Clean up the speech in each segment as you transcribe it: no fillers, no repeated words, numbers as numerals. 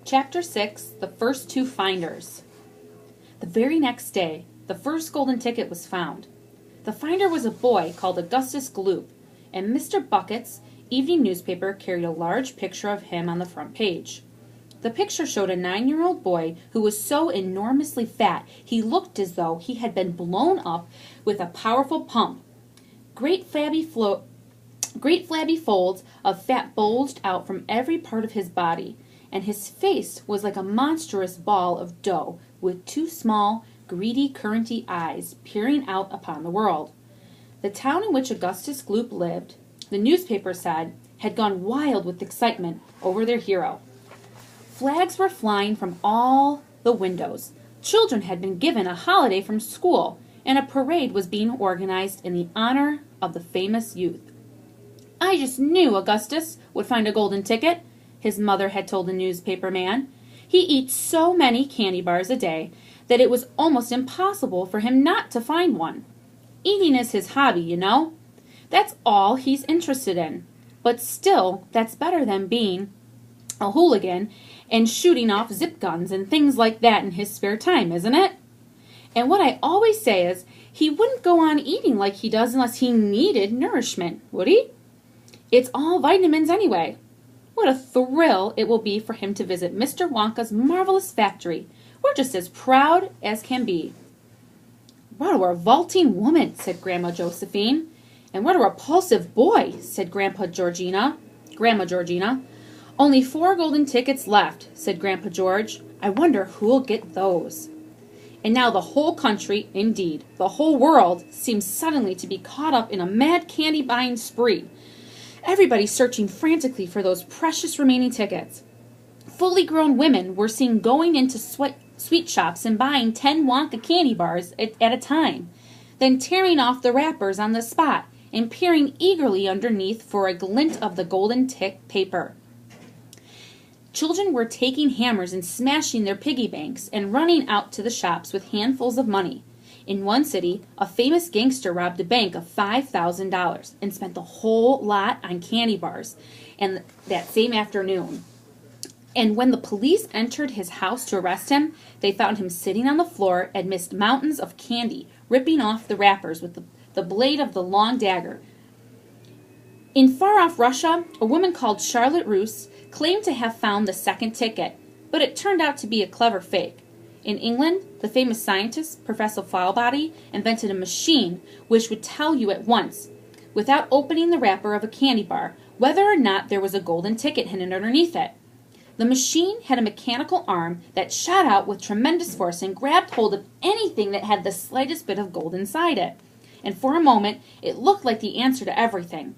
Chapter 6, The First Two Finders. The very next day, the first golden ticket was found. The finder was a boy called Augustus Gloop, and Mr. Bucket's evening newspaper carried a large picture of him on the front page. The picture showed a 9-year-old boy who was so enormously fat he looked as though he had been blown up with a powerful pump. Great flabby folds of fat bulged out from every part of his body, and his face was like a monstrous ball of dough with two small, greedy, curranty eyes peering out upon the world. The town in which Augustus Gloop lived, the newspaper said, had gone wild with excitement over their hero. Flags were flying from all the windows. Children had been given a holiday from school, and a parade was being organized in the honor of the famous youth. "I just knew Augustus would find a golden ticket," his mother had told the newspaper man. "He eats so many candy bars a day that it was almost impossible for him not to find one. Eating is his hobby, you know. That's all he's interested in. But still, that's better than being a hooligan and shooting off zip guns and things like that in his spare time, isn't it? And what I always say is, he wouldn't go on eating like he does unless he needed nourishment, would he? It's all vitamins anyway. What a thrill it will be for him to visit Mr. Wonka's marvelous factory. We're just as proud as can be." "What a revolting woman," said Grandma Josephine. "And what a repulsive boy," said Grandma Georgina. "Only 4 golden tickets left," said Grandpa George. "I wonder who'll get those." And now the whole country, indeed, the whole world, seemed suddenly to be caught up in a mad candy-buying spree. Everybody searching frantically for those precious remaining tickets. Fully grown women were seen going into sweet shops and buying 10 Wonka candy bars at a time, then tearing off the wrappers on the spot and peering eagerly underneath for a glint of the golden tick paper. Children were taking hammers and smashing their piggy banks and running out to the shops with handfuls of money. In one city, a famous gangster robbed a bank of $5,000 and spent the whole lot on candy bars and that same afternoon. And when the police entered his house to arrest him, they found him sitting on the floor amidst mountains of candy, ripping off the wrappers with the blade of the long dagger. In far-off Russia, a woman called Charlotte Roos claimed to have found the second ticket, but it turned out to be a clever fake. In England, the famous scientist, Professor Fallbody, invented a machine which would tell you at once, without opening the wrapper of a candy bar, whether or not there was a golden ticket hidden underneath it. The machine had a mechanical arm that shot out with tremendous force and grabbed hold of anything that had the slightest bit of gold inside it. And for a moment, it looked like the answer to everything.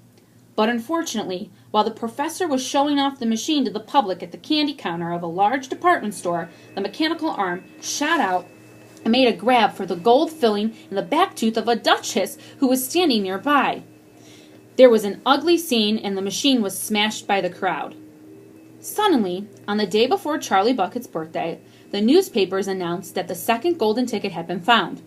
But unfortunately, while the professor was showing off the machine to the public at the candy counter of a large department store, the mechanical arm shot out and made a grab for the gold filling in the back tooth of a duchess who was standing nearby. There was an ugly scene, and the machine was smashed by the crowd. Suddenly, on the day before Charlie Bucket's birthday, the newspapers announced that the second golden ticket had been found.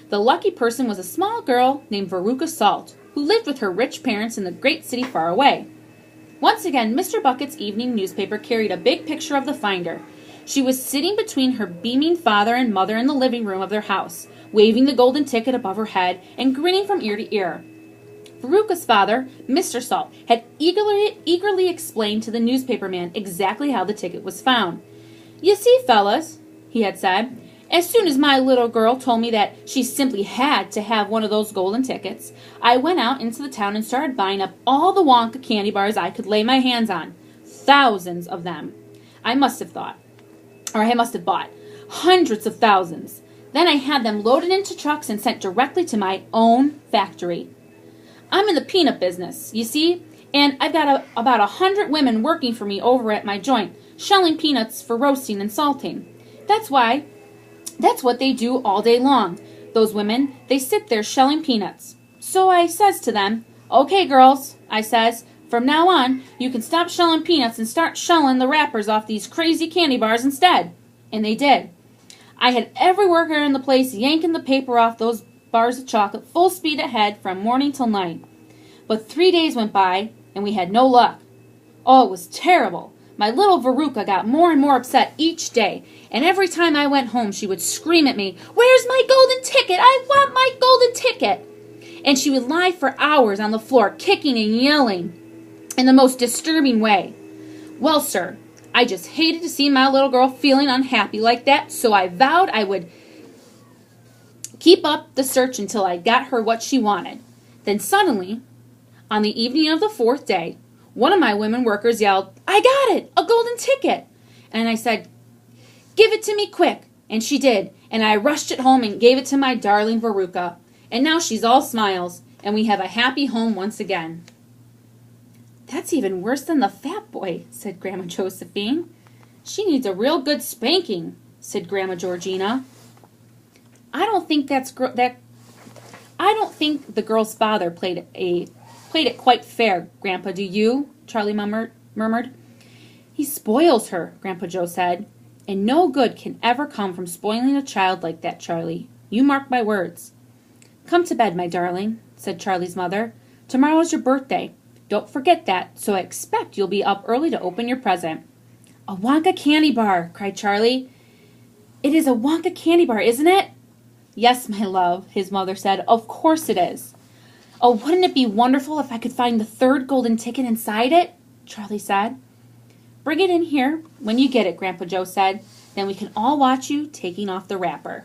The lucky person was a small girl named Veruca Salt, who lived with her rich parents in the great city far away. Once again, Mr. Bucket's evening newspaper carried a big picture of the finder. She was sitting between her beaming father and mother in the living room of their house, waving the golden ticket above her head and grinning from ear to ear. Veruca's father, Mr. Salt, had eagerly explained to the newspaper man exactly how the ticket was found. "You see, fellas," he had said, "as soon as my little girl told me that she simply had to have one of those golden tickets, I went out into the town and started buying up all the Wonka candy bars I could lay my hands on. Thousands of them. I must have bought hundreds of thousands. Then I had them loaded into trucks and sent directly to my own factory. I'm in the peanut business, you see, and I've got about 100 women working for me over at my joint, shelling peanuts for roasting and salting. That's what they do all day long. Those women, they sit there shelling peanuts. So I says to them, 'Okay, girls,' I says, 'from now on, you can stop shelling peanuts and start shelling the wrappers off these crazy candy bars instead.' And they did. I had every worker in the place yanking the paper off those bars of chocolate full speed ahead from morning till night. But 3 days went by, and we had no luck. Oh, it was terrible. My little Veruca got more and more upset each day, and every time I went home she would scream at me, "Where's my golden ticket? I want my golden ticket!" And she would lie for hours on the floor, kicking and yelling in the most disturbing way. Well, sir, I just hated to see my little girl feeling unhappy like that, so I vowed I would keep up the search until I got her what she wanted. Then suddenly, on the evening of the fourth day, one of my women workers yelled, "I got it! A golden ticket!" And I said, "Give it to me quick!" And she did, and I rushed it home and gave it to my darling Veruca. And now she's all smiles, and we have a happy home once again. "That's even worse than the fat boy," said Grandma Josephine. "She needs a real good spanking," said Grandma Georgina. I don't think the girl's father played it quite fair, Grandpa, do you?" Charlie murmured. "He spoils her," Grandpa Joe said. "And no good can ever come from spoiling a child like that, Charlie. You mark my words." "Come to bed, my darling," said Charlie's mother. "Tomorrow's your birthday. Don't forget that, so I expect you'll be up early to open your present." "A Wonka candy bar!" cried Charlie. "It is a Wonka candy bar, isn't it?" "Yes, my love," his mother said. "Of course it is." "Oh, wouldn't it be wonderful if I could find the third golden ticket inside it?" Charlie said. "Bring it in here when you get it," Grandpa Joe said. "Then we can all watch you taking off the wrapper."